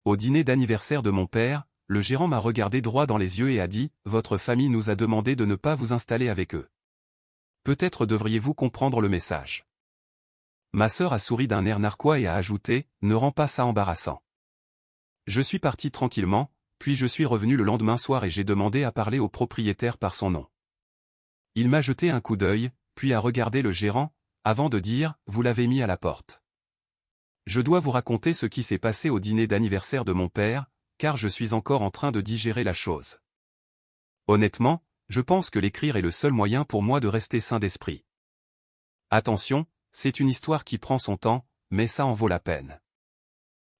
Au dîner d'anniversaire de mon père, le gérant m'a regardé droit dans les yeux et a dit « Votre famille nous a demandé de ne pas vous installer avec eux. Peut-être devriez-vous comprendre le message. » Ma sœur a souri d'un air narquois et a ajouté « Ne rends pas ça embarrassant. » Je suis parti tranquillement, puis je suis revenu le lendemain soir et j'ai demandé à parler au propriétaire par son nom. Il m'a jeté un coup d'œil, puis a regardé le gérant, avant de dire « Vous l'avez mis à la porte. » Je dois vous raconter ce qui s'est passé au dîner d'anniversaire de mon père, car je suis encore en train de digérer la chose. Honnêtement, je pense que l'écrire est le seul moyen pour moi de rester sain d'esprit. Attention, c'est une histoire qui prend son temps, mais ça en vaut la peine.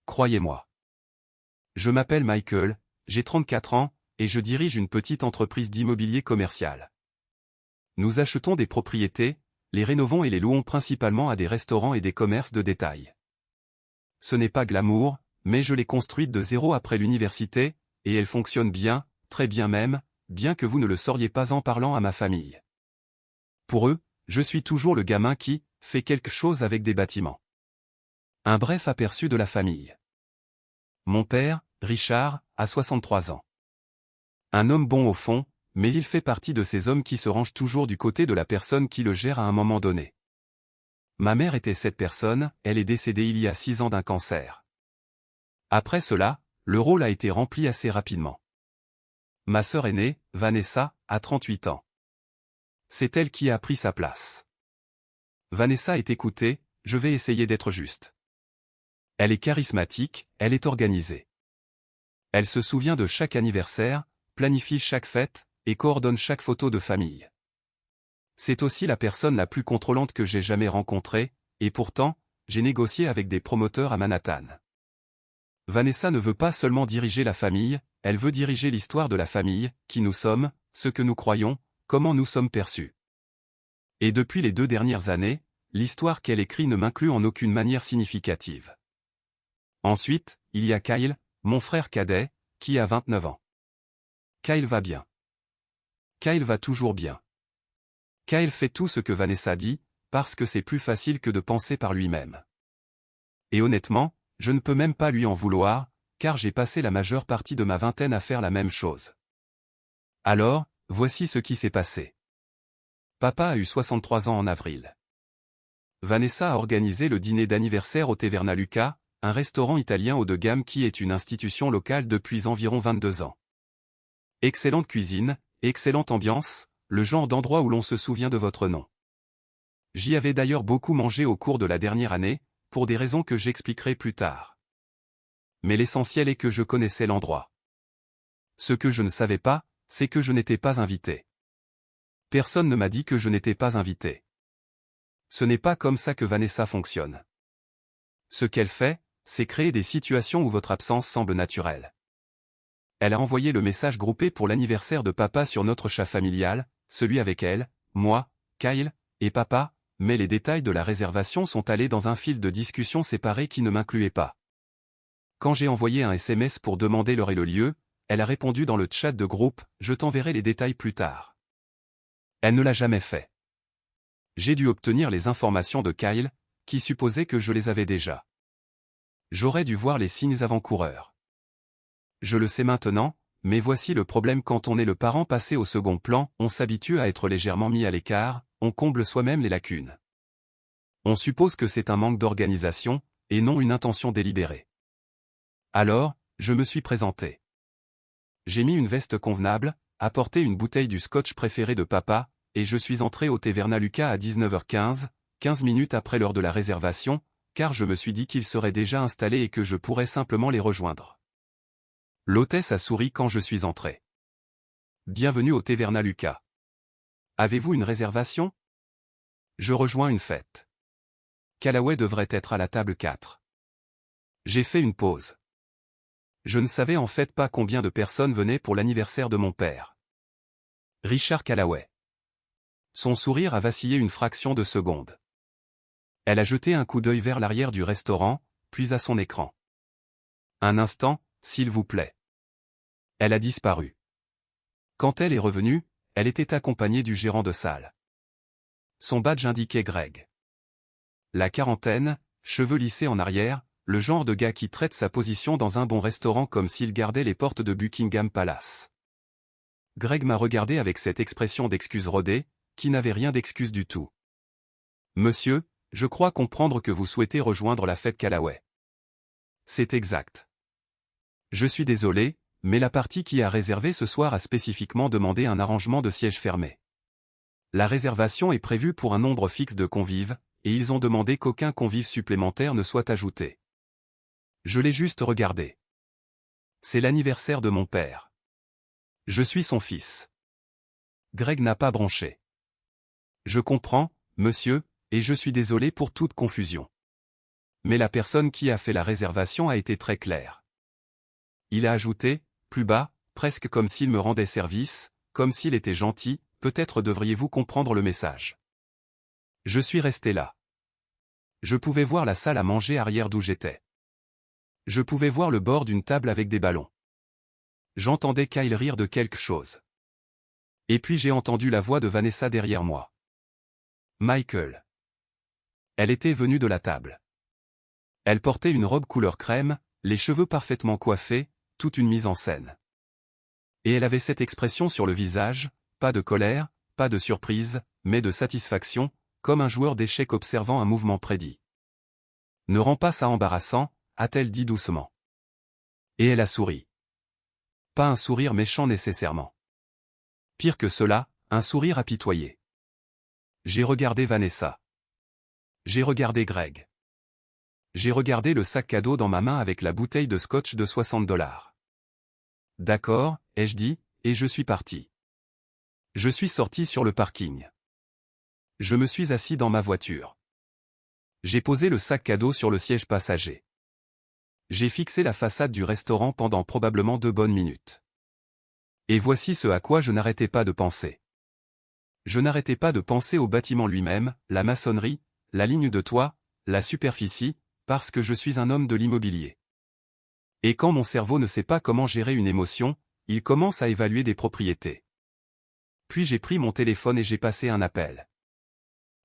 Croyez-moi. Je m'appelle Michael, j'ai 34 ans, et je dirige une petite entreprise d'immobilier commercial. Nous achetons des propriétés, les rénovons et les louons principalement à des restaurants et des commerces de détail. Ce n'est pas glamour, mais je l'ai construite de zéro après l'université, et elle fonctionne bien, très bien même, bien que vous ne le sauriez pas en parlant à ma famille. Pour eux, je suis toujours le gamin qui fait quelque chose avec des bâtiments. Un bref aperçu de la famille. Mon père, Richard, a 63 ans. Un homme bon au fond, mais il fait partie de ces hommes qui se rangent toujours du côté de la personne qui le gère à un moment donné. Ma mère était cette personne, elle est décédée il y a 6 ans d'un cancer. Après cela, le rôle a été rempli assez rapidement. Ma sœur aînée, Vanessa, a 38 ans. C'est elle qui a pris sa place. Vanessa est écoutée, je vais essayer d'être juste. Elle est charismatique, elle est organisée. Elle se souvient de chaque anniversaire, planifie chaque fête, et coordonne chaque photo de famille. C'est aussi la personne la plus contrôlante que j'ai jamais rencontrée, et pourtant, j'ai négocié avec des promoteurs à Manhattan. Vanessa ne veut pas seulement diriger la famille, elle veut diriger l'histoire de la famille, qui nous sommes, ce que nous croyons, comment nous sommes perçus. Et depuis les 2 dernières années, l'histoire qu'elle écrit ne m'inclut en aucune manière significative. Ensuite, il y a Kyle, mon frère cadet, qui a 29 ans. Kyle va bien. Kyle va toujours bien. Kyle fait tout ce que Vanessa dit, parce que c'est plus facile que de penser par lui-même. Et honnêtement, je ne peux même pas lui en vouloir, car j'ai passé la majeure partie de ma vingtaine à faire la même chose. Alors, voici ce qui s'est passé. Papa a eu 63 ans en avril. Vanessa a organisé le dîner d'anniversaire au Taverna Luca, un restaurant italien haut de gamme qui est une institution locale depuis environ 22 ans. Excellente cuisine, excellente ambiance, le genre d'endroit où l'on se souvient de votre nom. J'y avais d'ailleurs beaucoup mangé au cours de la dernière année, pour des raisons que j'expliquerai plus tard. Mais l'essentiel est que je connaissais l'endroit. Ce que je ne savais pas, c'est que je n'étais pas invité. Personne ne m'a dit que je n'étais pas invité. Ce n'est pas comme ça que Vanessa fonctionne. Ce qu'elle fait, c'est créer des situations où votre absence semble naturelle. Elle a envoyé le message groupé pour l'anniversaire de papa sur notre chat familial, celui avec elle, moi, Kyle, et papa, mais les détails de la réservation sont allés dans un fil de discussion séparé qui ne m'incluait pas. Quand j'ai envoyé un SMS pour demander l'heure et le lieu, elle a répondu dans le chat de groupe « Je t'enverrai les détails plus tard ». Elle ne l'a jamais fait. J'ai dû obtenir les informations de Kyle, qui supposait que je les avais déjà. J'aurais dû voir les signes avant-coureurs. Je le sais maintenant, mais voici le problème quand on est le parent passé au second plan, on s'habitue à être légèrement mis à l'écart, on comble soi-même les lacunes. On suppose que c'est un manque d'organisation, et non une intention délibérée. Alors, je me suis présenté. J'ai mis une veste convenable, apporté une bouteille du scotch préféré de papa, et je suis entré au Taverna Luca à 19h15, 15 minutes après l'heure de la réservation, car je me suis dit qu'ils seraient déjà installés et que je pourrais simplement les rejoindre. L'hôtesse a souri quand je suis entré. Bienvenue au Taverna Luca. Avez-vous une réservation? Je rejoins une fête. Callaway devrait être à la table 4. J'ai fait une pause. Je ne savais en fait pas combien de personnes venaient pour l'anniversaire de mon père. Richard Callaway. Son sourire a vacillé une fraction de seconde. Elle a jeté un coup d'œil vers l'arrière du restaurant, puis à son écran. Un instant, s'il vous plaît. Elle a disparu. Quand elle est revenue, elle était accompagnée du gérant de salle. Son badge indiquait Greg. La quarantaine, cheveux lissés en arrière, le genre de gars qui traite sa position dans un bon restaurant comme s'il gardait les portes de Buckingham Palace. Greg m'a regardé avec cette expression d'excuse rodée, qui n'avait rien d'excuse du tout. Monsieur, je crois comprendre que vous souhaitez rejoindre la fête Callaway. C'est exact. Je suis désolé, mais la partie qui a réservé ce soir a spécifiquement demandé un arrangement de siège fermé. La réservation est prévue pour un nombre fixe de convives, et ils ont demandé qu'aucun convive supplémentaire ne soit ajouté. Je l'ai juste regardé. C'est l'anniversaire de mon père. Je suis son fils. Greg n'a pas bronché. Je comprends, monsieur, et je suis désolé pour toute confusion. Mais la personne qui a fait la réservation a été très claire. Il a ajouté, plus bas, presque comme s'il me rendait service, comme s'il était gentil, peut-être devriez-vous comprendre le message. Je suis resté là. Je pouvais voir la salle à manger arrière d'où j'étais. Je pouvais voir le bord d'une table avec des ballons. J'entendais Kyle rire de quelque chose. Et puis j'ai entendu la voix de Vanessa derrière moi. Michael. Elle était venue de la table. Elle portait une robe couleur crème, les cheveux parfaitement coiffés, toute une mise en scène. Et elle avait cette expression sur le visage, pas de colère, pas de surprise, mais de satisfaction, comme un joueur d'échecs observant un mouvement prédit. Ne rends pas ça embarrassant, a-t-elle dit doucement. Et elle a souri. Pas un sourire méchant nécessairement. Pire que cela, un sourire apitoyé. J'ai regardé Vanessa. J'ai regardé Greg. J'ai regardé le sac cadeau dans ma main avec la bouteille de scotch de $60. D'accord, ai-je dit, et je suis parti. Je suis sorti sur le parking. Je me suis assis dans ma voiture. J'ai posé le sac cadeau sur le siège passager. J'ai fixé la façade du restaurant pendant probablement 2 bonnes minutes. Et voici ce à quoi je n'arrêtais pas de penser. Je n'arrêtais pas de penser au bâtiment lui-même, la maçonnerie, la ligne de toit, la superficie, parce que je suis un homme de l'immobilier. Et quand mon cerveau ne sait pas comment gérer une émotion, il commence à évaluer des propriétés. Puis j'ai pris mon téléphone et j'ai passé un appel.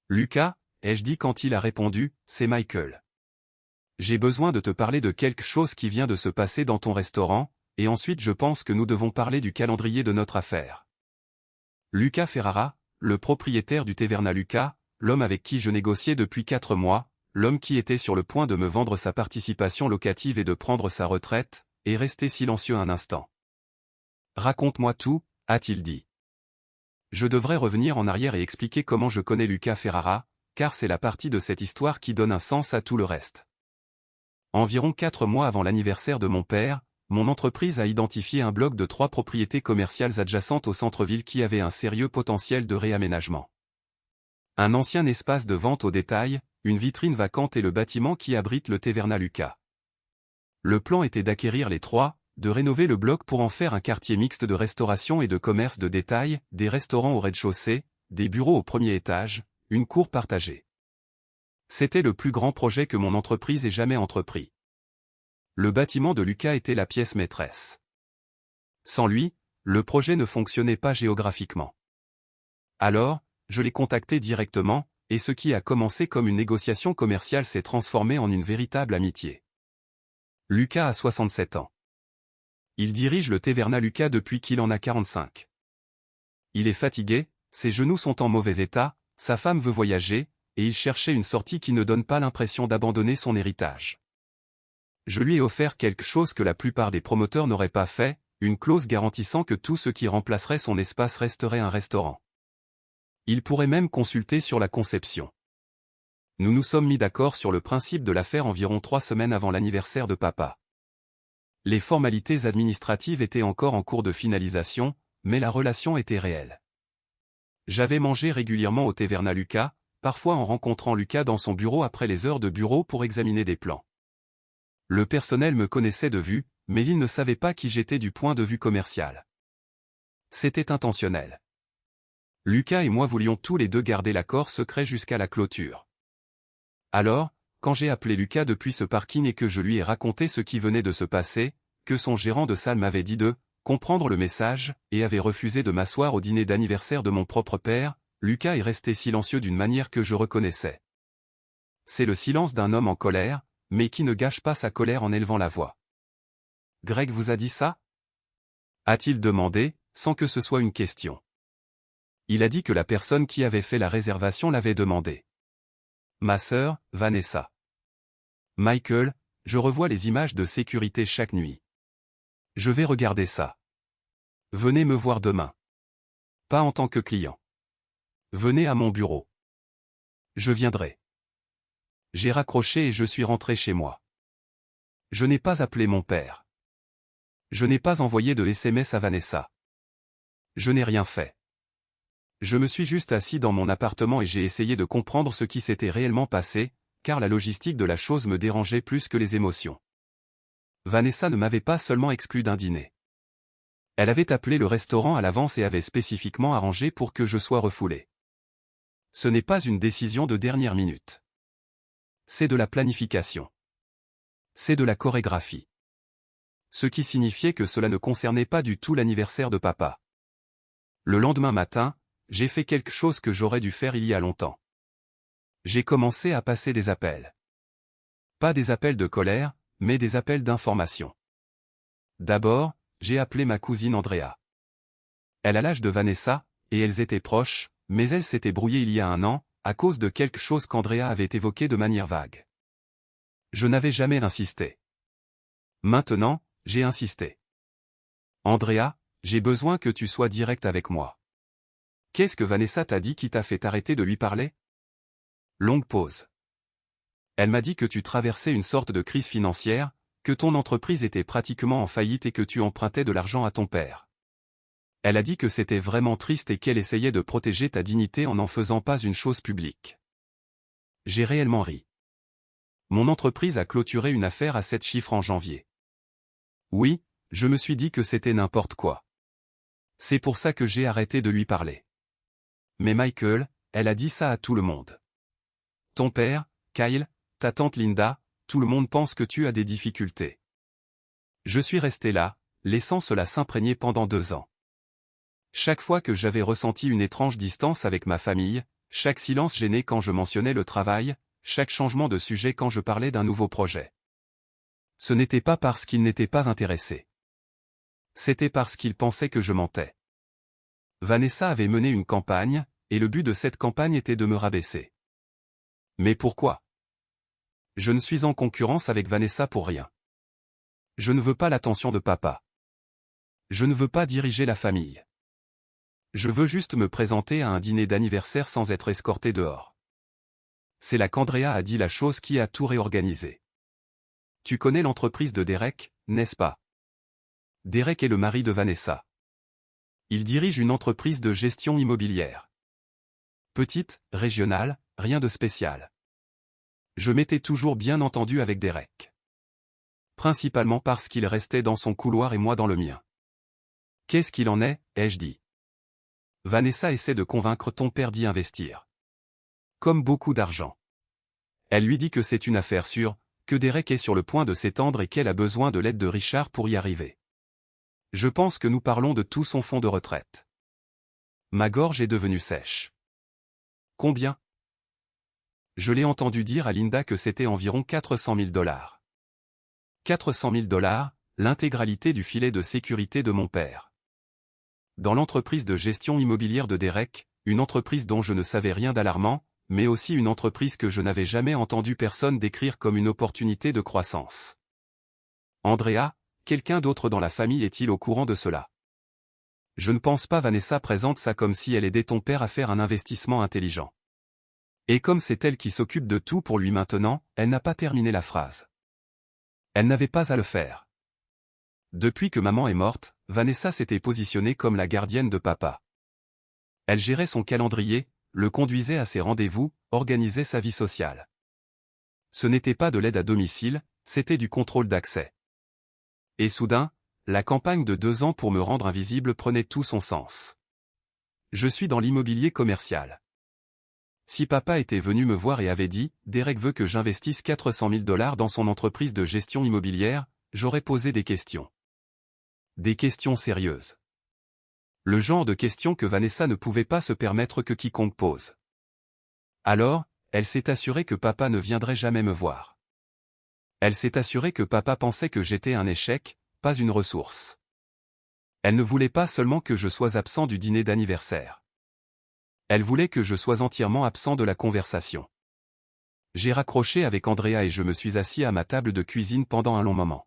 Lucas, ai-je dit quand il a répondu, c'est Michael. J'ai besoin de te parler de quelque chose qui vient de se passer dans ton restaurant, et ensuite je pense que nous devons parler du calendrier de notre affaire. Lucas Ferrara, le propriétaire du Taverna Lucas, l'homme avec qui je négociais depuis 4 mois, l'homme qui était sur le point de me vendre sa participation locative et de prendre sa retraite, est resté silencieux un instant. Raconte-moi tout, a-t-il dit. Je devrais revenir en arrière et expliquer comment je connais Lucas Ferrara, car c'est la partie de cette histoire qui donne un sens à tout le reste. Environ 4 mois avant l'anniversaire de mon père, mon entreprise a identifié un bloc de 3 propriétés commerciales adjacentes au centre-ville qui avait un sérieux potentiel de réaménagement. Un ancien espace de vente au détail, une vitrine vacante et le bâtiment qui abrite le Taverna Lucas. Le plan était d'acquérir les 3, de rénover le bloc pour en faire un quartier mixte de restauration et de commerce de détail, des restaurants au rez-de-chaussée, des bureaux au premier étage, une cour partagée. C'était le plus grand projet que mon entreprise ait jamais entrepris. Le bâtiment de Lucas était la pièce maîtresse. Sans lui, le projet ne fonctionnait pas géographiquement. Alors, je l'ai contacté directement, et ce qui a commencé comme une négociation commerciale s'est transformé en une véritable amitié. Lucas a 67 ans. Il dirige le Taverna Lucas depuis qu'il en a 45. Il est fatigué, ses genoux sont en mauvais état, sa femme veut voyager, et il cherchait une sortie qui ne donne pas l'impression d'abandonner son héritage. Je lui ai offert quelque chose que la plupart des promoteurs n'auraient pas fait, une clause garantissant que tout ce qui remplacerait son espace resterait un restaurant. Il pourrait même consulter sur la conception. Nous nous sommes mis d'accord sur le principe de l'affaire environ 3 semaines avant l'anniversaire de papa. Les formalités administratives étaient encore en cours de finalisation, mais la relation était réelle. J'avais mangé régulièrement au Taverna Lucas, parfois en rencontrant Lucas dans son bureau après les heures de bureau pour examiner des plans. Le personnel me connaissait de vue, mais il ne savait pas qui j'étais du point de vue commercial. C'était intentionnel. Lucas et moi voulions tous les deux garder l'accord secret jusqu'à la clôture. Alors, quand j'ai appelé Lucas depuis ce parking et que je lui ai raconté ce qui venait de se passer, que son gérant de salle m'avait dit de comprendre le message, et avait refusé de m'asseoir au dîner d'anniversaire de mon propre père, Lucas est resté silencieux d'une manière que je reconnaissais. C'est le silence d'un homme en colère, mais qui ne gâche pas sa colère en élevant la voix. Greg vous a dit ça? A-t-il demandé, sans que ce soit une question. Il a dit que la personne qui avait fait la réservation l'avait demandé. Ma sœur, Vanessa. Michael, je revois les images de sécurité chaque nuit. Je vais regarder ça. Venez me voir demain. Pas en tant que client. Venez à mon bureau. Je viendrai. J'ai raccroché et je suis rentré chez moi. Je n'ai pas appelé mon père. Je n'ai pas envoyé de SMS à Vanessa. Je n'ai rien fait. Je me suis juste assis dans mon appartement et j'ai essayé de comprendre ce qui s'était réellement passé, car la logistique de la chose me dérangeait plus que les émotions. Vanessa ne m'avait pas seulement exclu d'un dîner. Elle avait appelé le restaurant à l'avance et avait spécifiquement arrangé pour que je sois refoulé. Ce n'est pas une décision de dernière minute. C'est de la planification. C'est de la chorégraphie. Ce qui signifiait que cela ne concernait pas du tout l'anniversaire de papa. Le lendemain matin, j'ai fait quelque chose que j'aurais dû faire il y a longtemps. J'ai commencé à passer des appels. Pas des appels de colère, mais des appels d'information. D'abord, j'ai appelé ma cousine Andrea. Elle a l'âge de Vanessa, et elles étaient proches, mais elles s'étaient brouillées il y a un an, à cause de quelque chose qu'Andrea avait évoqué de manière vague. Je n'avais jamais insisté. Maintenant, j'ai insisté. Andrea, j'ai besoin que tu sois direct avec moi. Qu'est-ce que Vanessa t'a dit qui t'a fait arrêter de lui parler? Longue pause. Elle m'a dit que tu traversais une sorte de crise financière, que ton entreprise était pratiquement en faillite et que tu empruntais de l'argent à ton père. Elle a dit que c'était vraiment triste et qu'elle essayait de protéger ta dignité en n'en faisant pas une chose publique. J'ai réellement ri. Mon entreprise a clôturé une affaire à 7 chiffres en janvier. Oui, je me suis dit que c'était n'importe quoi. C'est pour ça que j'ai arrêté de lui parler. Mais Michael, elle a dit ça à tout le monde. Ton père, Kyle, ta tante Linda, tout le monde pense que tu as des difficultés. Je suis resté là, laissant cela s'imprégner pendant 2 ans. Chaque fois que j'avais ressenti une étrange distance avec ma famille, chaque silence gêné quand je mentionnais le travail, chaque changement de sujet quand je parlais d'un nouveau projet. Ce n'était pas parce qu'ils n'étaient pas intéressés. C'était parce qu'ils pensaient que je mentais. Vanessa avait mené une campagne, et le but de cette campagne était de me rabaisser. Mais pourquoi? Je ne suis en concurrence avec Vanessa pour rien. Je ne veux pas l'attention de papa. Je ne veux pas diriger la famille. Je veux juste me présenter à un dîner d'anniversaire sans être escorté dehors. C'est là qu'Andrea a dit la chose qui a tout réorganisé. Tu connais l'entreprise de Derek, n'est-ce pas? Derek est le mari de Vanessa. Il dirige une entreprise de gestion immobilière. Petite, régionale, rien de spécial. Je m'étais toujours bien entendu avec Derek. Principalement parce qu'il restait dans son couloir et moi dans le mien. Qu'est-ce qu'il en est, ai-je dit. Vanessa essaie de convaincre ton père d'y investir. Comme beaucoup d'argent. Elle lui dit que c'est une affaire sûre, que Derek est sur le point de s'étendre et qu'elle a besoin de l'aide de Richard pour y arriver. Je pense que nous parlons de tout son fonds de retraite. Ma gorge est devenue sèche. Combien? Je l'ai entendu dire à Linda que c'était environ 400 000 $. 400 000 $, l'intégralité du filet de sécurité de mon père. Dans l'entreprise de gestion immobilière de Derek, une entreprise dont je ne savais rien d'alarmant, mais aussi une entreprise que je n'avais jamais entendu personne décrire comme une opportunité de croissance. Andrea, quelqu'un d'autre dans la famille est-il au courant de cela? Je ne pense pas. Vanessa présente ça comme si elle aidait ton père à faire un investissement intelligent. Et comme c'est elle qui s'occupe de tout pour lui maintenant, elle n'a pas terminé la phrase. Elle n'avait pas à le faire. Depuis que maman est morte, Vanessa s'était positionnée comme la gardienne de papa. Elle gérait son calendrier, le conduisait à ses rendez-vous, organisait sa vie sociale. Ce n'était pas de l'aide à domicile, c'était du contrôle d'accès. Et soudain, la campagne de 2 ans pour me rendre invisible prenait tout son sens. Je suis dans l'immobilier commercial. Si papa était venu me voir et avait dit « Derek veut que j'investisse 400 000 $ dans son entreprise de gestion immobilière », j'aurais posé des questions. Des questions sérieuses. Le genre de questions que Vanessa ne pouvait pas se permettre que quiconque pose. Alors, elle s'est assurée que papa ne viendrait jamais me voir. Elle s'est assurée que papa pensait que j'étais un échec, pas une ressource. Elle ne voulait pas seulement que je sois absent du dîner d'anniversaire. Elle voulait que je sois entièrement absent de la conversation. J'ai raccroché avec Andrea et je me suis assis à ma table de cuisine pendant un long moment.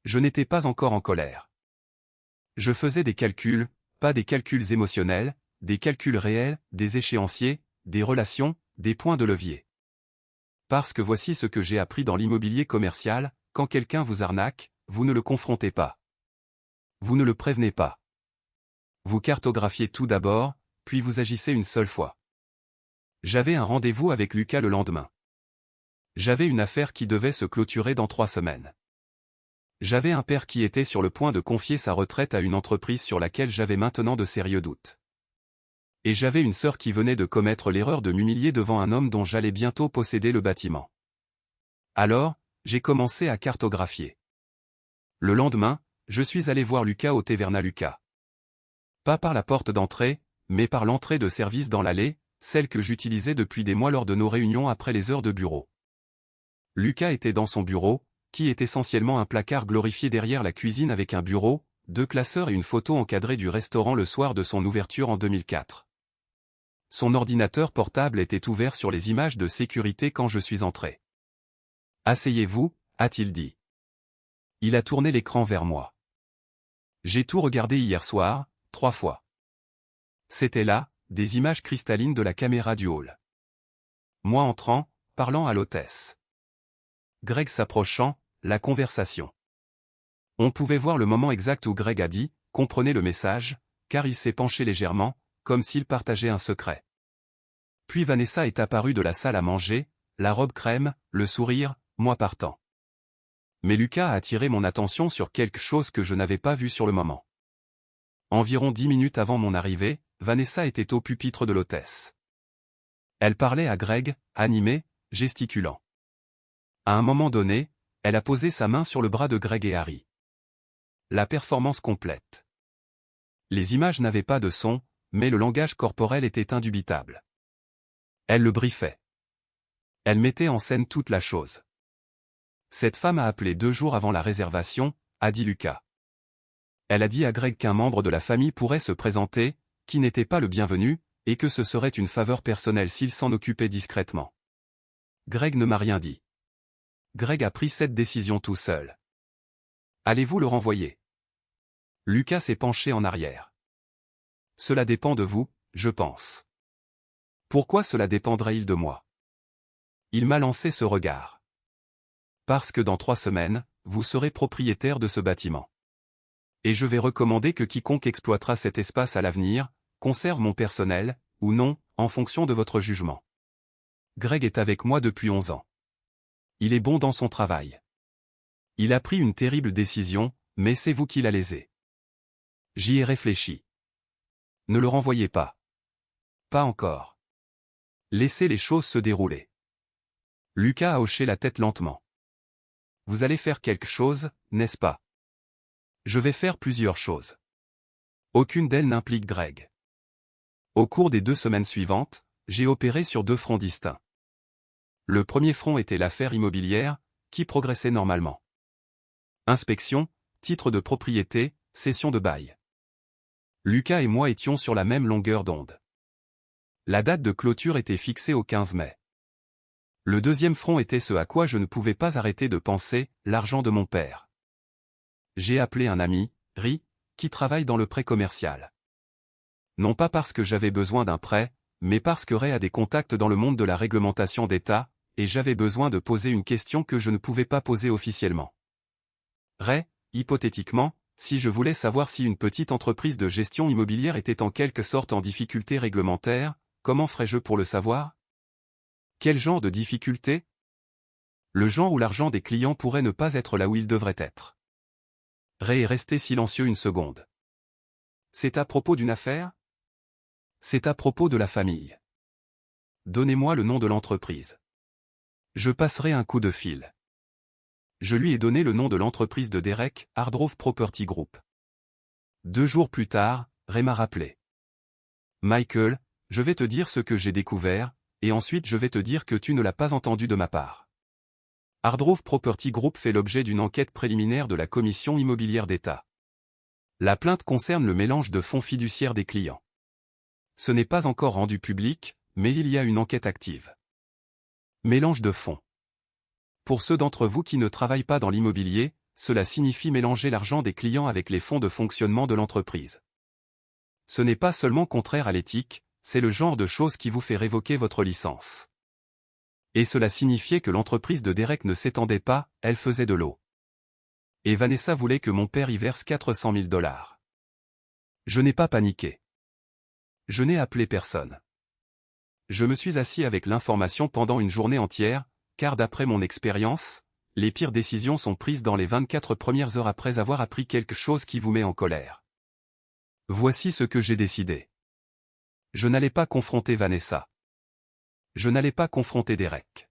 Je n'étais pas encore en colère. Je faisais des calculs, pas des calculs émotionnels, des calculs réels, des échéanciers, des relations, des points de levier. Parce que voici ce que j'ai appris dans l'immobilier commercial, quand quelqu'un vous arnaque, vous ne le confrontez pas. Vous ne le prévenez pas. Vous cartographiez tout d'abord, puis vous agissez une seule fois. J'avais un rendez-vous avec Lucas le lendemain. J'avais une affaire qui devait se clôturer dans 3 semaines. J'avais un père qui était sur le point de confier sa retraite à une entreprise sur laquelle j'avais maintenant de sérieux doutes. Et j'avais une sœur qui venait de commettre l'erreur de m'humilier devant un homme dont j'allais bientôt posséder le bâtiment. Alors, j'ai commencé à cartographier. Le lendemain, je suis allé voir Lucas au Taverna Lucas. Pas par la porte d'entrée, mais par l'entrée de service dans l'allée, celle que j'utilisais depuis des mois lors de nos réunions après les heures de bureau. Lucas était dans son bureau, qui est essentiellement un placard glorifié derrière la cuisine avec un bureau, 2 classeurs et une photo encadrée du restaurant le soir de son ouverture en 2004. Son ordinateur portable était ouvert sur les images de sécurité quand je suis entré. « Asseyez-vous » a-t-il dit. Il a tourné l'écran vers moi. J'ai tout regardé hier soir, 3 fois. C'était là, des images cristallines de la caméra du hall. Moi entrant, parlant à l'hôtesse. Greg s'approchant, la conversation. On pouvait voir le moment exact où Greg a dit « Comprenez le message », car il s'est penché légèrement, comme s'il partageait un secret. Puis Vanessa est apparue de la salle à manger, la robe crème, le sourire, moi partant. Mais Lucas a attiré mon attention sur quelque chose que je n'avais pas vu sur le moment. Environ 10 minutes avant mon arrivée, Vanessa était au pupitre de l'hôtesse. Elle parlait à Greg, animée, gesticulant. À un moment donné, elle a posé sa main sur le bras de Greg et Harry. La performance complète. Les images n'avaient pas de son, mais le langage corporel était indubitable. Elle le briefait. Elle mettait en scène toute la chose. Cette femme a appelé 2 jours avant la réservation, a dit Lucas. Elle a dit à Greg qu'un membre de la famille pourrait se présenter, qui n'était pas le bienvenu, et que ce serait une faveur personnelle s'il s'en occupait discrètement. Greg ne m'a rien dit. Greg a pris cette décision tout seul. Allez-vous le renvoyer? Lucas s'est penché en arrière. Cela dépend de vous, je pense. Pourquoi cela dépendrait-il de moi? Il m'a lancé ce regard. Parce que dans 3 semaines, vous serez propriétaire de ce bâtiment. Et je vais recommander que quiconque exploitera cet espace à l'avenir, conserve mon personnel, ou non, en fonction de votre jugement. Greg est avec moi depuis 11 ans. Il est bon dans son travail. Il a pris une terrible décision, mais c'est vous qui la lésez. J'y ai réfléchi. Ne le renvoyez pas. Pas encore. Laissez les choses se dérouler. Lucas a hoché la tête lentement. Vous allez faire quelque chose, n'est-ce pas? Je vais faire plusieurs choses. Aucune d'elles n'implique Greg. Au cours des 2 semaines suivantes, j'ai opéré sur 2 fronts distincts. Le premier front était l'affaire immobilière, qui progressait normalement. Inspection, titre de propriété, cession de bail. Lucas et moi étions sur la même longueur d'onde. La date de clôture était fixée au 15 mai. Le deuxième front était ce à quoi je ne pouvais pas arrêter de penser, l'argent de mon père. J'ai appelé un ami, Ri, qui travaille dans le prêt commercial. Non pas parce que j'avais besoin d'un prêt, mais parce que Ray a des contacts dans le monde de la réglementation d'État, et j'avais besoin de poser une question que je ne pouvais pas poser officiellement. Ray, hypothétiquement, si je voulais savoir si une petite entreprise de gestion immobilière était en quelque sorte en difficulté réglementaire, comment ferais-je pour le savoir? Quel genre de difficulté? Le genre où l'argent des clients pourrait ne pas être là où il devrait être. Ray est resté silencieux une seconde. C'est à propos d'une affaire? C'est à propos de la famille. Donnez-moi le nom de l'entreprise. Je passerai un coup de fil. Je lui ai donné le nom de l'entreprise de Derek, Hardrove Property Group. 2 jours plus tard, Ray m'a rappelé. Michael, je vais te dire ce que j'ai découvert, et ensuite je vais te dire que tu ne l'as pas entendu de ma part. Hardrove Property Group fait l'objet d'une enquête préliminaire de la Commission immobilière d'État. La plainte concerne le mélange de fonds fiduciaires des clients. Ce n'est pas encore rendu public, mais il y a une enquête active. Mélange de fonds. Pour ceux d'entre vous qui ne travaillent pas dans l'immobilier, cela signifie mélanger l'argent des clients avec les fonds de fonctionnement de l'entreprise. Ce n'est pas seulement contraire à l'éthique, c'est le genre de chose qui vous fait révoquer votre licence. Et cela signifiait que l'entreprise de Derek ne s'étendait pas, elle faisait de l'eau. Et Vanessa voulait que mon père y verse 400 000 $. Je n'ai pas paniqué. Je n'ai appelé personne. Je me suis assis avec l'information pendant une journée entière, car d'après mon expérience, les pires décisions sont prises dans les 24 premières heures après avoir appris quelque chose qui vous met en colère. Voici ce que j'ai décidé. Je n'allais pas confronter Vanessa. Je n'allais pas confronter Derek.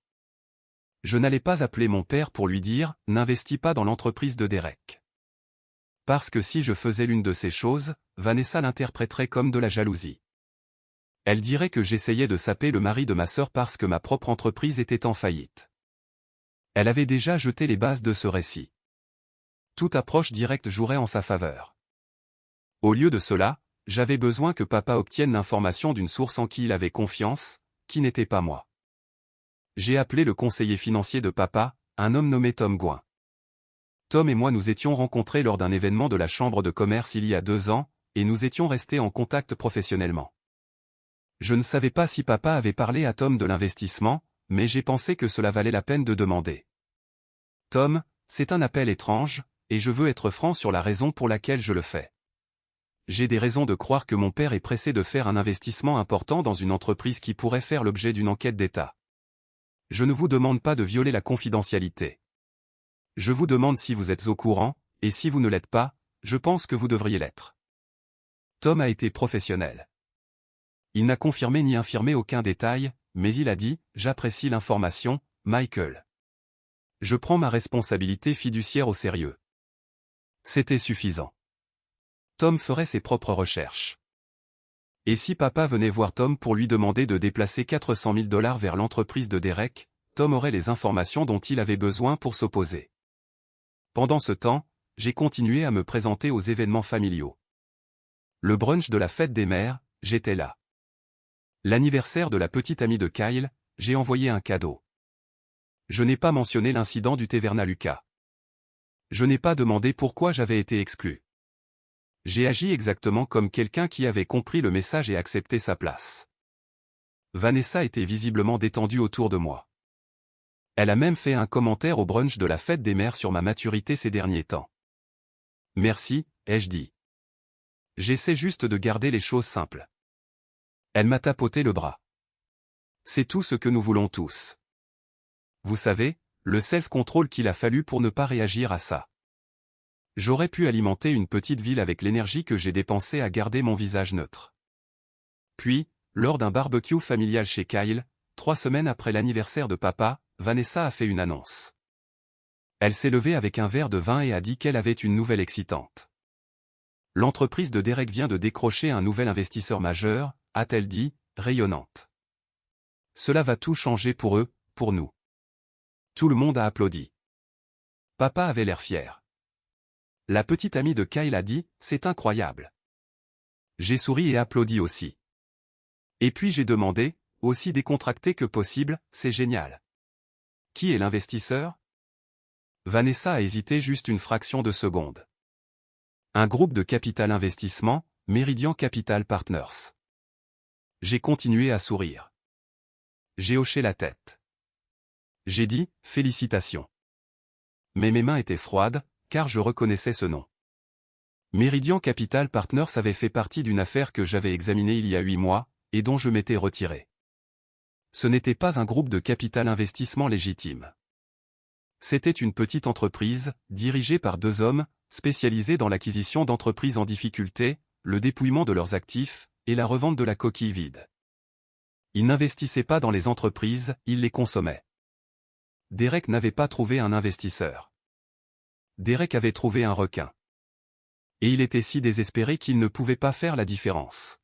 Je n'allais pas appeler mon père pour lui dire « N'investis pas dans l'entreprise de Derek ». Parce que si je faisais l'une de ces choses, Vanessa l'interpréterait comme de la jalousie. Elle dirait que j'essayais de saper le mari de ma sœur parce que ma propre entreprise était en faillite. Elle avait déjà jeté les bases de ce récit. Toute approche directe jouerait en sa faveur. Au lieu de cela, j'avais besoin que papa obtienne l'information d'une source en qui il avait confiance, qui n'était pas moi. J'ai appelé le conseiller financier de papa, un homme nommé Tom Gouin. Tom et moi nous étions rencontrés lors d'un événement de la Chambre de commerce il y a 2 ans, et nous étions restés en contact professionnellement. Je ne savais pas si papa avait parlé à Tom de l'investissement, mais j'ai pensé que cela valait la peine de demander. Tom, c'est un appel étrange, et je veux être franc sur la raison pour laquelle je le fais. J'ai des raisons de croire que mon père est pressé de faire un investissement important dans une entreprise qui pourrait faire l'objet d'une enquête d'État. Je ne vous demande pas de violer la confidentialité. Je vous demande si vous êtes au courant, et si vous ne l'êtes pas, je pense que vous devriez l'être. Tom a été professionnel. Il n'a confirmé ni infirmé aucun détail, mais il a dit « J'apprécie l'information, Michael. Je prends ma responsabilité fiduciaire au sérieux. » C'était suffisant. Tom ferait ses propres recherches. Et si papa venait voir Tom pour lui demander de déplacer 400 000 $ vers l'entreprise de Derek, Tom aurait les informations dont il avait besoin pour s'opposer. Pendant ce temps, j'ai continué à me présenter aux événements familiaux. Le brunch de la fête des mères, j'étais là. L'anniversaire de la petite amie de Kyle, j'ai envoyé un cadeau. Je n'ai pas mentionné l'incident du Taverna Lucas. Je n'ai pas demandé pourquoi j'avais été exclu. J'ai agi exactement comme quelqu'un qui avait compris le message et accepté sa place. Vanessa était visiblement détendue autour de moi. Elle a même fait un commentaire au brunch de la fête des mères sur ma maturité ces derniers temps. Merci, ai-je dit. J'essaie juste de garder les choses simples. Elle m'a tapoté le bras. C'est tout ce que nous voulons tous. Vous savez, le self-control qu'il a fallu pour ne pas réagir à ça. J'aurais pu alimenter une petite ville avec l'énergie que j'ai dépensée à garder mon visage neutre. Puis, lors d'un barbecue familial chez Kyle, 3 semaines après l'anniversaire de papa, Vanessa a fait une annonce. Elle s'est levée avec un verre de vin et a dit qu'elle avait une nouvelle excitante. L'entreprise de Derek vient de décrocher un nouvel investisseur majeur, a-t-elle dit, rayonnante. Cela va tout changer pour eux, pour nous. Tout le monde a applaudi. Papa avait l'air fier. La petite amie de Kyle a dit, c'est incroyable. J'ai souri et applaudi aussi. Et puis j'ai demandé, aussi décontracté que possible, c'est génial. Qui est l'investisseur? Vanessa a hésité juste une fraction de seconde. Un groupe de capital investissement, Meridian Capital Partners. J'ai continué à sourire. J'ai hoché la tête. J'ai dit, félicitations. Mais mes mains étaient froides, car je reconnaissais ce nom. Meridian Capital Partners avait fait partie d'une affaire que j'avais examinée il y a 8 mois, et dont je m'étais retiré. Ce n'était pas un groupe de capital investissement légitime. C'était une petite entreprise, dirigée par 2 hommes, spécialisés dans l'acquisition d'entreprises en difficulté, le dépouillement de leurs actifs, et la revente de la coquille vide. Ils n'investissaient pas dans les entreprises, ils les consommaient. Derek n'avait pas trouvé un investisseur. Derek avait trouvé un requin. Et il était si désespéré qu'il ne pouvait pas faire la différence.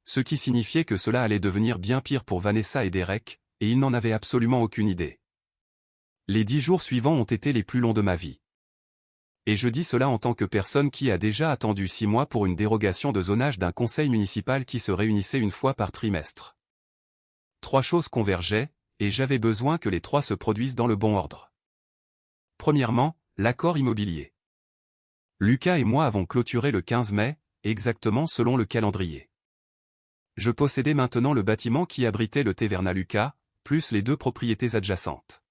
Ce qui signifiait que cela allait devenir bien pire pour Vanessa et Derek, et il n'en avait absolument aucune idée. Les 10 jours suivants ont été les plus longs de ma vie. Et je dis cela en tant que personne qui a déjà attendu 6 mois pour une dérogation de zonage d'un conseil municipal qui se réunissait une fois par trimestre. 3 choses convergeaient, et j'avais besoin que les 3 se produisent dans le bon ordre. Premièrement, l'accord immobilier. Lucas et moi avons clôturé le 15 mai, exactement selon le calendrier. Je possédais maintenant le bâtiment qui abritait le Taverna Lucas, plus les 2 propriétés adjacentes.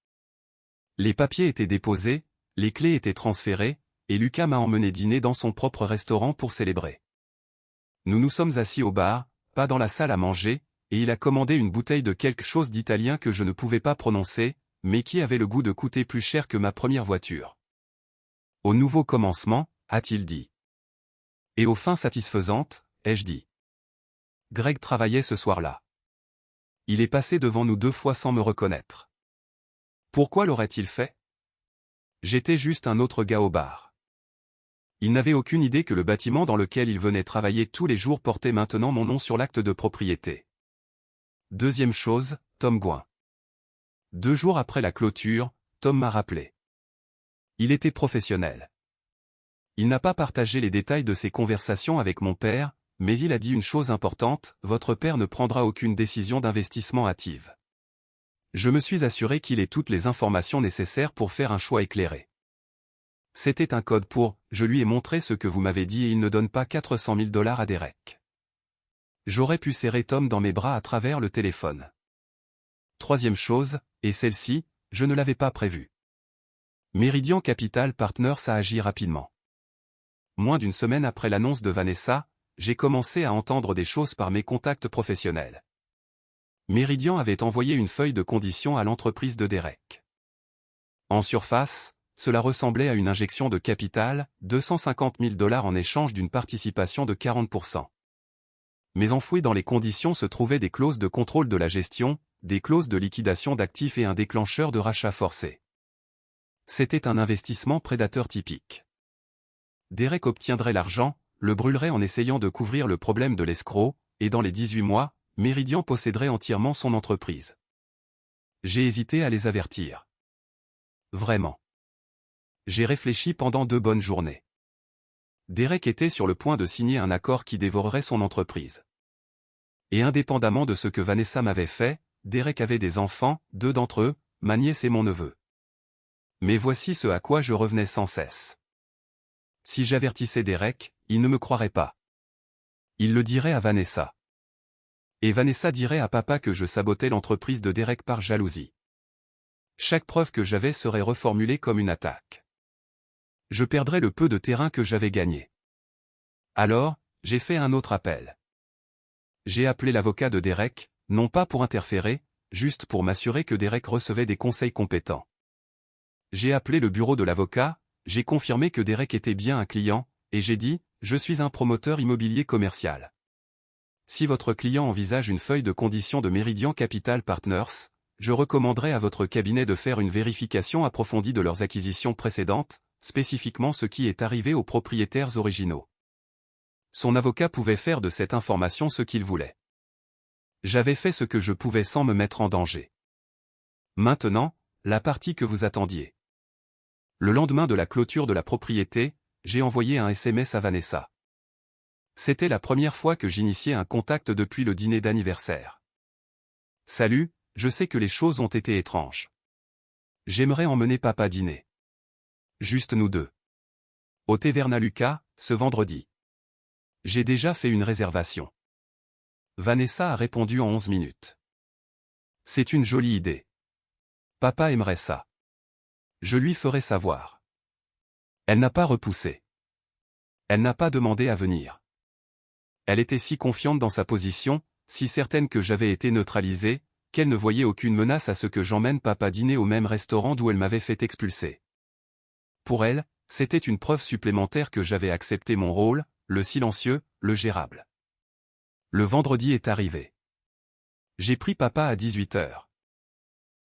Les papiers étaient déposés, les clés étaient transférées, et Lucas m'a emmené dîner dans son propre restaurant pour célébrer. Nous nous sommes assis au bar, pas dans la salle à manger, et il a commandé une bouteille de quelque chose d'italien que je ne pouvais pas prononcer, mais qui avait le goût de coûter plus cher que ma première voiture. Au nouveau commencement, a-t-il dit. Et aux fins satisfaisantes, ai-je dit. Greg travaillait ce soir-là. Il est passé devant nous 2 fois sans me reconnaître. Pourquoi l'aurait-il fait? J'étais juste un autre gars au bar. Il n'avait aucune idée que le bâtiment dans lequel il venait travailler tous les jours portait maintenant mon nom sur l'acte de propriété. Deuxième chose, Tom Gouin. 2 jours après la clôture, Tom m'a rappelé. Il était professionnel. Il n'a pas partagé les détails de ses conversations avec mon père, mais il a dit une chose importante, votre père ne prendra aucune décision d'investissement hâtive. Je me suis assuré qu'il ait toutes les informations nécessaires pour faire un choix éclairé. C'était un code pour, je lui ai montré ce que vous m'avez dit et il ne donne pas 400 000 $ à Derek. J'aurais pu serrer Tom dans mes bras à travers le téléphone. Troisième chose, et celle-ci, je ne l'avais pas prévue. Meridian Capital Partners a agi rapidement. Moins d'une semaine après l'annonce de Vanessa, j'ai commencé à entendre des choses par mes contacts professionnels. Meridian avait envoyé une feuille de conditions à l'entreprise de Derek. En surface, cela ressemblait à une injection de capital, 250 000 $ en échange d'une participation de 40%. Mais enfouies dans les conditions se trouvaient des clauses de contrôle de la gestion, des clauses de liquidation d'actifs et un déclencheur de rachat forcé. C'était un investissement prédateur typique. Derek obtiendrait l'argent, le brûlerait en essayant de couvrir le problème de l'escroc, et dans les 18 mois, Meridian posséderait entièrement son entreprise. J'ai hésité à les avertir. Vraiment. J'ai réfléchi pendant 2 bonnes journées. Derek était sur le point de signer un accord qui dévorerait son entreprise. Et indépendamment de ce que Vanessa m'avait fait, Derek avait des enfants, 2 d'entre eux, ma nièce et mon neveu. Mais voici ce à quoi je revenais sans cesse. Si j'avertissais Derek, il ne me croirait pas. Il le dirait à Vanessa. Et Vanessa dirait à papa que je sabotais l'entreprise de Derek par jalousie. Chaque preuve que j'avais serait reformulée comme une attaque. Je perdrais le peu de terrain que j'avais gagné. Alors, j'ai fait un autre appel. J'ai appelé l'avocat de Derek, non pas pour interférer, juste pour m'assurer que Derek recevait des conseils compétents. J'ai appelé le bureau de l'avocat, j'ai confirmé que Derek était bien un client, et j'ai dit, je suis un promoteur immobilier commercial. Si votre client envisage une feuille de conditions de Meridian Capital Partners, je recommanderais à votre cabinet de faire une vérification approfondie de leurs acquisitions précédentes, spécifiquement ce qui est arrivé aux propriétaires originaux. Son avocat pouvait faire de cette information ce qu'il voulait. J'avais fait ce que je pouvais sans me mettre en danger. Maintenant, la partie que vous attendiez. Le lendemain de la clôture de la propriété, j'ai envoyé un SMS à Vanessa. C'était la première fois que j'initiais un contact depuis le dîner d'anniversaire. Salut, je sais que les choses ont été étranges. J'aimerais emmener papa dîner. Juste nous 2. Au Taverna Lucas, ce vendredi. J'ai déjà fait une réservation. Vanessa a répondu en 11 minutes. C'est une jolie idée. Papa aimerait ça. Je lui ferai savoir. Elle n'a pas repoussé. Elle n'a pas demandé à venir. Elle était si confiante dans sa position, si certaine que j'avais été neutralisé, qu'elle ne voyait aucune menace à ce que j'emmène papa dîner au même restaurant d'où elle m'avait fait expulser. Pour elle, c'était une preuve supplémentaire que j'avais accepté mon rôle, le silencieux, le gérable. Le vendredi est arrivé. J'ai pris papa à 18 h.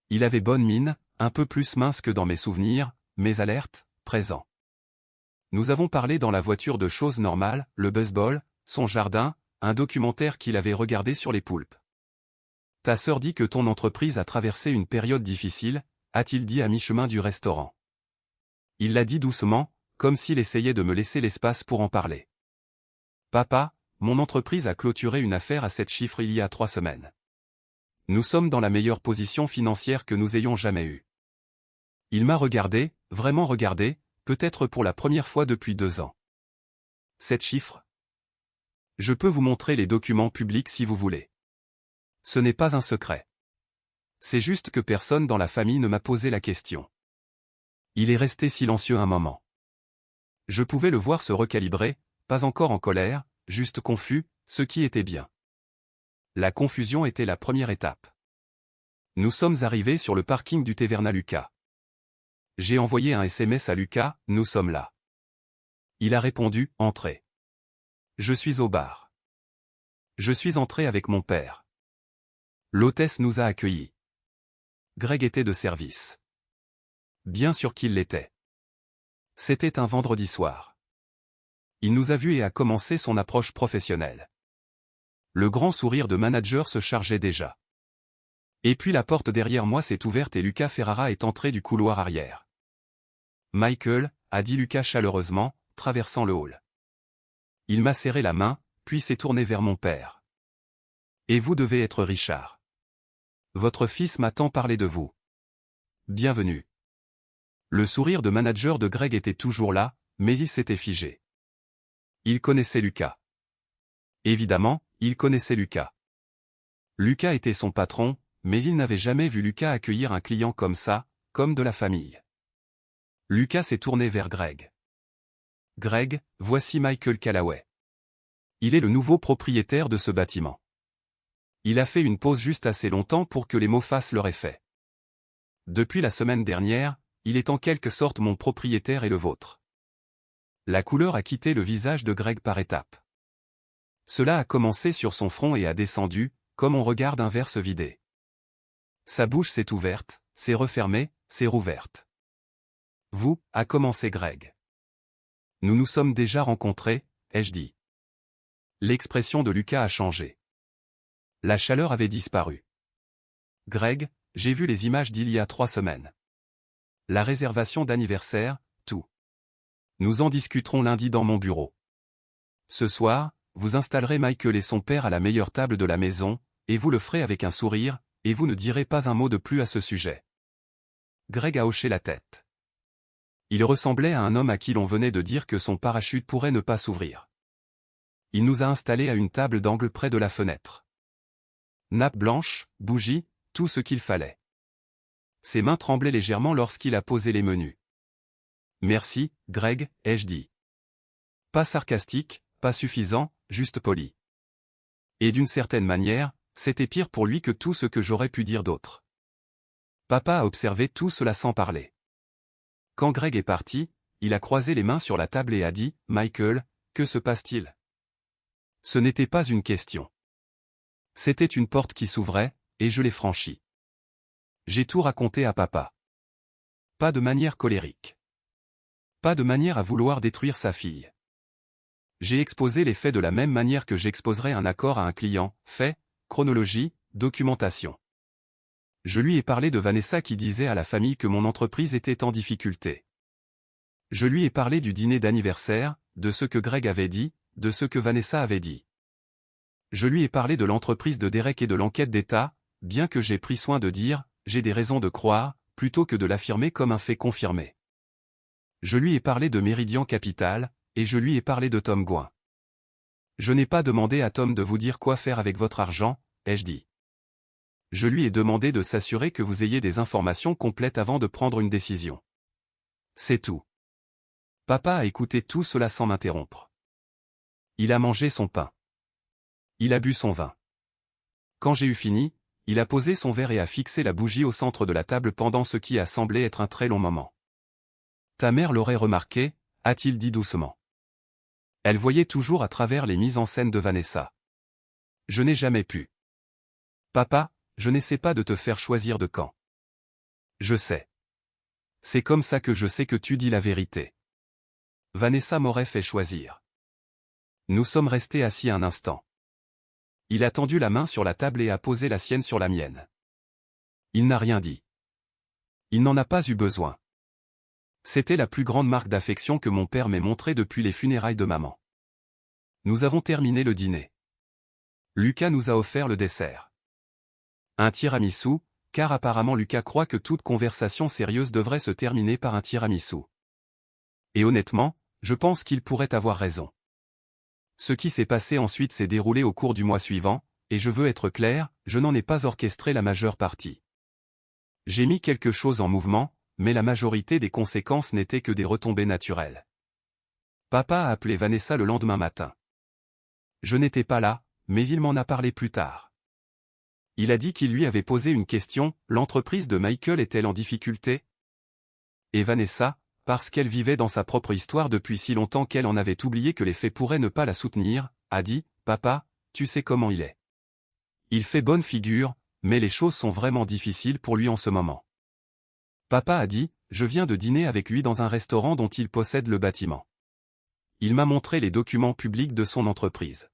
Il avait bonne mine, un peu plus mince que dans mes souvenirs, mais alerte, présent. Nous avons parlé dans la voiture de choses normales, le baseball, son jardin, un documentaire qu'il avait regardé sur les poulpes. Ta sœur dit que ton entreprise a traversé une période difficile, a-t-il dit à mi-chemin du restaurant. Il l'a dit doucement, comme s'il essayait de me laisser l'espace pour en parler. Papa, mon entreprise a clôturé une affaire à 7 chiffres il y a 3 semaines. Nous sommes dans la meilleure position financière que nous ayons jamais eue. Il m'a regardé, vraiment regardé, peut-être pour la première fois depuis 2 ans. 7 chiffres. Je peux vous montrer les documents publics si vous voulez. Ce n'est pas un secret. C'est juste que personne dans la famille ne m'a posé la question. Il est resté silencieux un moment. Je pouvais le voir se recalibrer, pas encore en colère, juste confus, ce qui était bien. La confusion était la première étape. Nous sommes arrivés sur le parking du Taverna Lucas. J'ai envoyé un SMS à Lucas, nous sommes là. Il a répondu, entrez. Je suis au bar. Je suis entré avec mon père. L'hôtesse nous a accueillis. Greg était de service. Bien sûr qu'il l'était. C'était un vendredi soir. Il nous a vus et a commencé son approche professionnelle. Le grand sourire de manager se chargeait déjà. Et puis la porte derrière moi s'est ouverte et Lucas Ferrara est entré du couloir arrière. Michael, a dit Lucas chaleureusement, traversant le hall. Il m'a serré la main, puis s'est tourné vers mon père. Et vous devez être Richard. Votre fils m'a tant parlé de vous. Bienvenue. Le sourire de manager de Greg était toujours là, mais il s'était figé. Il connaissait Lucas. Évidemment, il connaissait Lucas. Lucas était son patron, mais il n'avait jamais vu Lucas accueillir un client comme ça, comme de la famille. Lucas s'est tourné vers Greg. Greg, voici Michael Callaway. Il est le nouveau propriétaire de ce bâtiment. Il a fait une pause juste assez longtemps pour que les mots fassent leur effet. Depuis la semaine dernière, il est en quelque sorte mon propriétaire et le vôtre. La couleur a quitté le visage de Greg par étapes. Cela a commencé sur son front et a descendu, comme on regarde un verre se vider. Sa bouche s'est ouverte, s'est refermée, s'est rouverte. Vous, a commencé Greg. Nous nous sommes déjà rencontrés, ai-je dit. L'expression de Lucas a changé. La chaleur avait disparu. Greg, j'ai vu les images d'il y a 3 semaines. La réservation d'anniversaire, tout. Nous en discuterons lundi dans mon bureau. Ce soir, vous installerez Michael et son père à la meilleure table de la maison, et vous le ferez avec un sourire, et vous ne direz pas un mot de plus à ce sujet. Greg a hoché la tête. Il ressemblait à un homme à qui l'on venait de dire que son parachute pourrait ne pas s'ouvrir. Il nous a installés à une table d'angle près de la fenêtre. Nappe blanche, bougie, tout ce qu'il fallait. Ses mains tremblaient légèrement lorsqu'il a posé les menus. Merci, Greg, ai-je dit. Pas sarcastique, pas suffisant, juste poli. Et d'une certaine manière, c'était pire pour lui que tout ce que j'aurais pu dire d'autre. Papa a observé tout cela sans parler. Quand Greg est parti, il a croisé les mains sur la table et a dit, « Michael, que se passe-t-il » Ce n'était pas une question. C'était une porte qui s'ouvrait, et je l'ai franchie. J'ai tout raconté à papa. Pas de manière colérique. Pas de manière à vouloir détruire sa fille. J'ai exposé les faits de la même manière que j'exposerais un accord à un client, faits, chronologie, documentation. Je lui ai parlé de Vanessa qui disait à la famille que mon entreprise était en difficulté. Je lui ai parlé du dîner d'anniversaire, de ce que Greg avait dit, de ce que Vanessa avait dit. Je lui ai parlé de l'entreprise de Derek et de l'enquête d'État, bien que j'ai pris soin de dire, j'ai des raisons de croire, plutôt que de l'affirmer comme un fait confirmé. Je lui ai parlé de Meridian Capital, et je lui ai parlé de Tom Gouin. Je n'ai pas demandé à Tom de vous dire quoi faire avec votre argent, ai-je dit. Je lui ai demandé de s'assurer que vous ayez des informations complètes avant de prendre une décision. C'est tout. Papa a écouté tout cela sans m'interrompre. Il a mangé son pain. Il a bu son vin. Quand j'ai eu fini, il a posé son verre et a fixé la bougie au centre de la table pendant ce qui a semblé être un très long moment. Ta mère l'aurait remarqué, a-t-il dit doucement. Elle voyait toujours à travers les mises en scène de Vanessa. Je n'ai jamais pu. Papa, je n'essaie pas de te faire choisir de camp. Je sais. C'est comme ça que je sais que tu dis la vérité. Vanessa m'aurait fait choisir. Nous sommes restés assis un instant. Il a tendu la main sur la table et a posé la sienne sur la mienne. Il n'a rien dit. Il n'en a pas eu besoin. C'était la plus grande marque d'affection que mon père m'ait montrée depuis les funérailles de maman. Nous avons terminé le dîner. Lucas nous a offert le dessert. Un tiramisu, car apparemment Lucas croit que toute conversation sérieuse devrait se terminer par un tiramisu. Et honnêtement, je pense qu'il pourrait avoir raison. Ce qui s'est passé ensuite s'est déroulé au cours du mois suivant, et je veux être clair, je n'en ai pas orchestré la majeure partie. J'ai mis quelque chose en mouvement, mais la majorité des conséquences n'étaient que des retombées naturelles. Papa a appelé Vanessa le lendemain matin. Je n'étais pas là, mais il m'en a parlé plus tard. Il a dit qu'il lui avait posé une question, l'entreprise de Michael est-elle en difficulté? Et Vanessa, parce qu'elle vivait dans sa propre histoire depuis si longtemps qu'elle en avait oublié que les faits pourraient ne pas la soutenir, a dit, Papa, tu sais comment il est. Il fait bonne figure, mais les choses sont vraiment difficiles pour lui en ce moment. Papa a dit, je viens de dîner avec lui dans un restaurant dont il possède le bâtiment. Il m'a montré les documents publics de son entreprise.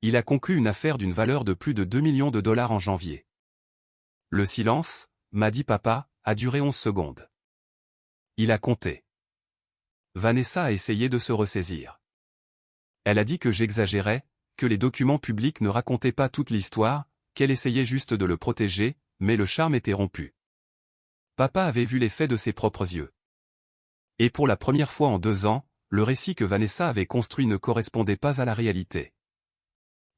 Il a conclu une affaire d'une valeur de plus de 2 millions de dollars en janvier. Le silence, m'a dit papa, a duré 11 secondes. Il a compté. Vanessa a essayé de se ressaisir. Elle a dit que j'exagérais, que les documents publics ne racontaient pas toute l'histoire, qu'elle essayait juste de le protéger, mais le charme était rompu. Papa avait vu les faits de ses propres yeux. Et pour la première fois en 2 ans, le récit que Vanessa avait construit ne correspondait pas à la réalité.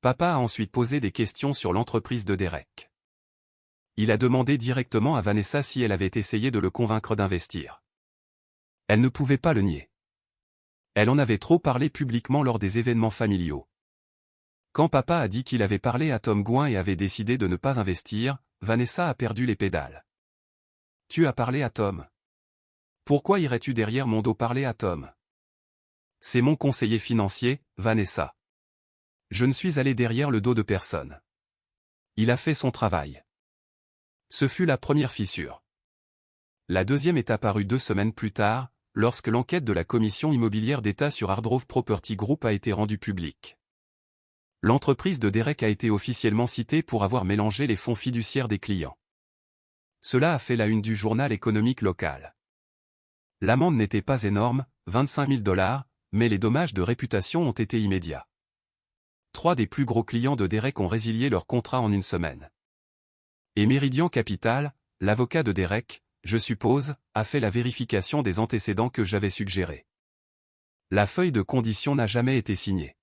Papa a ensuite posé des questions sur l'entreprise de Derek. Il a demandé directement à Vanessa si elle avait essayé de le convaincre d'investir. Elle ne pouvait pas le nier. Elle en avait trop parlé publiquement lors des événements familiaux. Quand papa a dit qu'il avait parlé à Tom Gouin et avait décidé de ne pas investir, Vanessa a perdu les pédales. Tu as parlé à Tom. Pourquoi irais-tu derrière mon dos parler à Tom? C'est mon conseiller financier, Vanessa. Je ne suis allé derrière le dos de personne. Il a fait son travail. Ce fut la première fissure. La deuxième est apparue 2 semaines plus tard, lorsque l'enquête de la commission immobilière d'État sur Hardgrove Property Group a été rendue publique. L'entreprise de Derek a été officiellement citée pour avoir mélangé les fonds fiduciaires des clients. Cela a fait la une du journal économique local. L'amende n'était pas énorme, 25 000 $, mais les dommages de réputation ont été immédiats. 3 des plus gros clients de Derek ont résilié leur contrat en 1 semaine. Et Meridian Capital, l'avocat de Derek, je suppose, a fait la vérification des antécédents que j'avais suggérés. La feuille de condition n'a jamais été signée.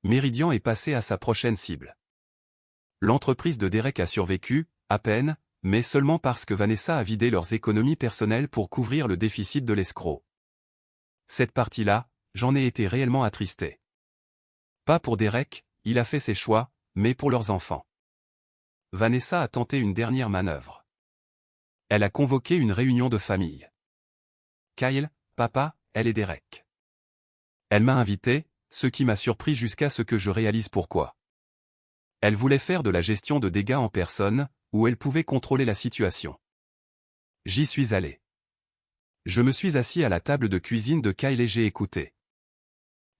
Meridian est passé à sa prochaine cible. L'entreprise de Derek a survécu, à peine, mais seulement parce que Vanessa a vidé leurs économies personnelles pour couvrir le déficit de l'escroc. Cette partie-là, j'en ai été réellement attristé. Pas pour Derek, il a fait ses choix, mais pour leurs enfants. Vanessa a tenté une dernière manœuvre. Elle a convoqué une réunion de famille. Kyle, papa, elle et Derek. Elle m'a invité, ce qui m'a surpris jusqu'à ce que je réalise pourquoi. Elle voulait faire de la gestion de dégâts en personne, où elle pouvait contrôler la situation. J'y suis allé. Je me suis assis à la table de cuisine de Kyle et j'ai écouté.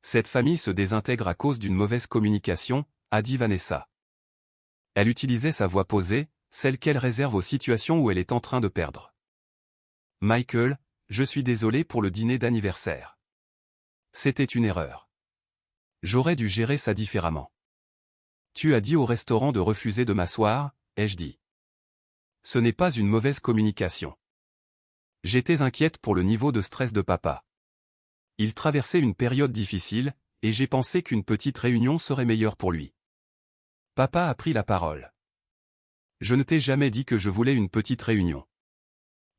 Cette famille se désintègre à cause d'une mauvaise communication, a dit Vanessa. Elle utilisait sa voix posée, celle qu'elle réserve aux situations où elle est en train de perdre. Michael, je suis désolé pour le dîner d'anniversaire. C'était une erreur. J'aurais dû gérer ça différemment. Tu as dit au restaurant de refuser de m'asseoir, ai-je dit. Ce n'est pas une mauvaise communication. J'étais inquiète pour le niveau de stress de papa. Il traversait une période difficile, et j'ai pensé qu'une petite réunion serait meilleure pour lui. Papa a pris la parole. Je ne t'ai jamais dit que je voulais une petite réunion.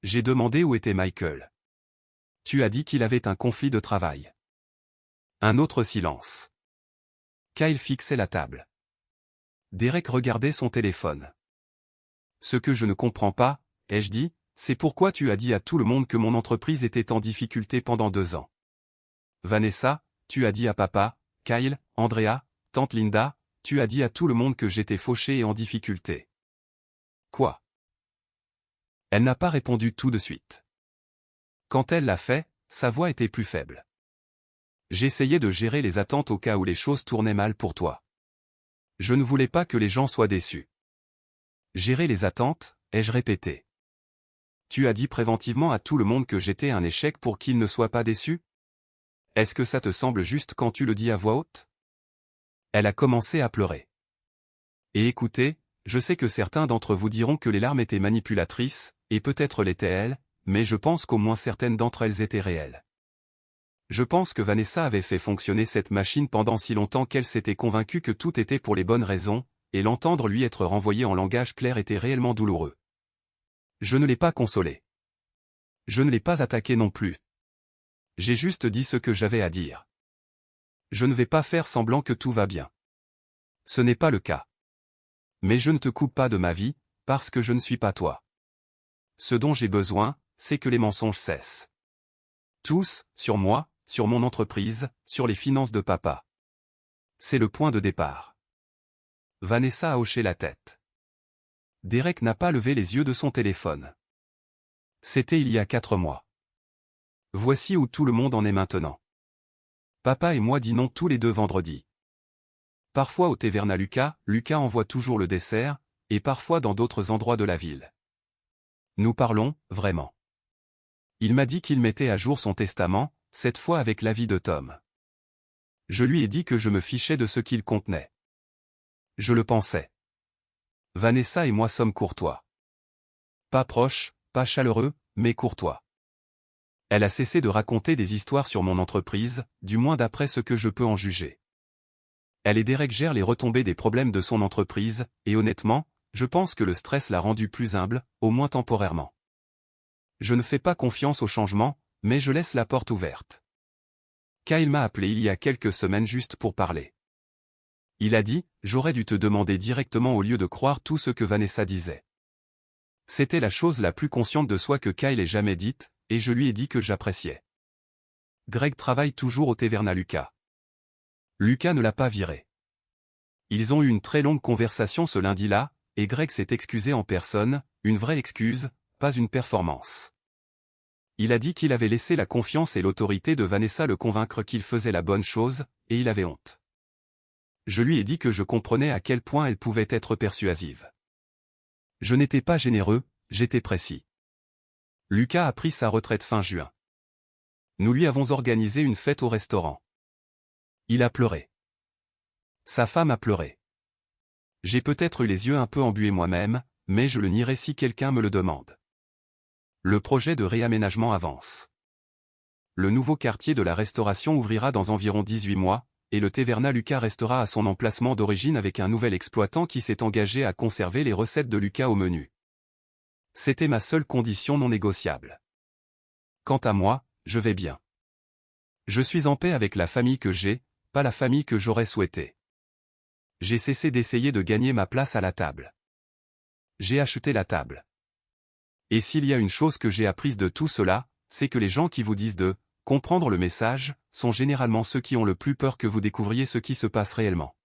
J'ai demandé où était Michael. Tu as dit qu'il avait un conflit de travail. Un autre silence. Kyle fixait la table. Derek regardait son téléphone. Ce que je ne comprends pas, ai-je dit, c'est pourquoi tu as dit à tout le monde que mon entreprise était en difficulté pendant 2 ans. Vanessa, tu as dit à papa, Kyle, Andrea, tante Linda, tu as dit à tout le monde que j'étais fauché et en difficulté. Quoi? Elle n'a pas répondu tout de suite. Quand elle l'a fait, sa voix était plus faible. J'essayais de gérer les attentes au cas où les choses tournaient mal pour toi. Je ne voulais pas que les gens soient déçus. Gérer les attentes, ai-je répété. Tu as dit préventivement à tout le monde que j'étais un échec pour qu'il ne soit pas déçu? Est-ce que ça te semble juste quand tu le dis à voix haute? Elle a commencé à pleurer. Et écoutez, je sais que certains d'entre vous diront que les larmes étaient manipulatrices, et peut-être l'étaient-elles, mais je pense qu'au moins certaines d'entre elles étaient réelles. Je pense que Vanessa avait fait fonctionner cette machine pendant si longtemps qu'elle s'était convaincue que tout était pour les bonnes raisons, et l'entendre lui être renvoyé en langage clair était réellement douloureux. Je ne l'ai pas consolé. Je ne l'ai pas attaqué non plus. J'ai juste dit ce que j'avais à dire. Je ne vais pas faire semblant que tout va bien. Ce n'est pas le cas. Mais je ne te coupe pas de ma vie, parce que je ne suis pas toi. Ce dont j'ai besoin, c'est que les mensonges cessent. Tous, sur moi, sur mon entreprise, sur les finances de papa. C'est le point de départ. Vanessa a hoché la tête. Derek n'a pas levé les yeux de son téléphone. C'était il y a 4 mois. Voici où tout le monde en est maintenant. Papa et moi dînons tous les 2 vendredis. Parfois au Taverna Lucas, Lucas envoie toujours le dessert, et parfois dans d'autres endroits de la ville. Nous parlons, vraiment. Il m'a dit qu'il mettait à jour son testament, cette fois avec l'avis de Tom. Je lui ai dit que je me fichais de ce qu'il contenait. Je le pensais. Vanessa et moi sommes courtois. Pas proches, pas chaleureux, mais courtois. Elle a cessé de raconter des histoires sur mon entreprise, du moins d'après ce que je peux en juger. Elle et Derek gèrent les retombées des problèmes de son entreprise, et honnêtement, je pense que le stress l'a rendue plus humble, au moins temporairement. Je ne fais pas confiance au changement, mais je laisse la porte ouverte. Kyle m'a appelé il y a quelques semaines juste pour parler. Il a dit, j'aurais dû te demander directement au lieu de croire tout ce que Vanessa disait. C'était la chose la plus consciente de soi que Kyle ait jamais dite, et je lui ai dit que j'appréciais. Greg travaille toujours au Taverna Lucas. Lucas ne l'a pas viré. Ils ont eu une très longue conversation ce lundi-là, et Greg s'est excusé en personne, une vraie excuse, pas une performance. Il a dit qu'il avait laissé la confiance et l'autorité de Vanessa le convaincre qu'il faisait la bonne chose, et il avait honte. Je lui ai dit que je comprenais à quel point elle pouvait être persuasive. Je n'étais pas généreux, j'étais précis. Lucas a pris sa retraite fin juin. Nous lui avons organisé une fête au restaurant. Il a pleuré. Sa femme a pleuré. J'ai peut-être eu les yeux un peu embués moi-même, mais je le nierai si quelqu'un me le demande. Le projet de réaménagement avance. Le nouveau quartier de la restauration ouvrira dans environ 18 mois, et le Taverna Lucas restera à son emplacement d'origine avec un nouvel exploitant qui s'est engagé à conserver les recettes de Lucas au menu. C'était ma seule condition non négociable. Quant à moi, je vais bien. Je suis en paix avec la famille que j'ai, pas la famille que j'aurais souhaité. J'ai cessé d'essayer de gagner ma place à la table. J'ai acheté la table. Et s'il y a une chose que j'ai apprise de tout cela, c'est que les gens qui vous disent de comprendre le message sont généralement ceux qui ont le plus peur que vous découvriez ce qui se passe réellement.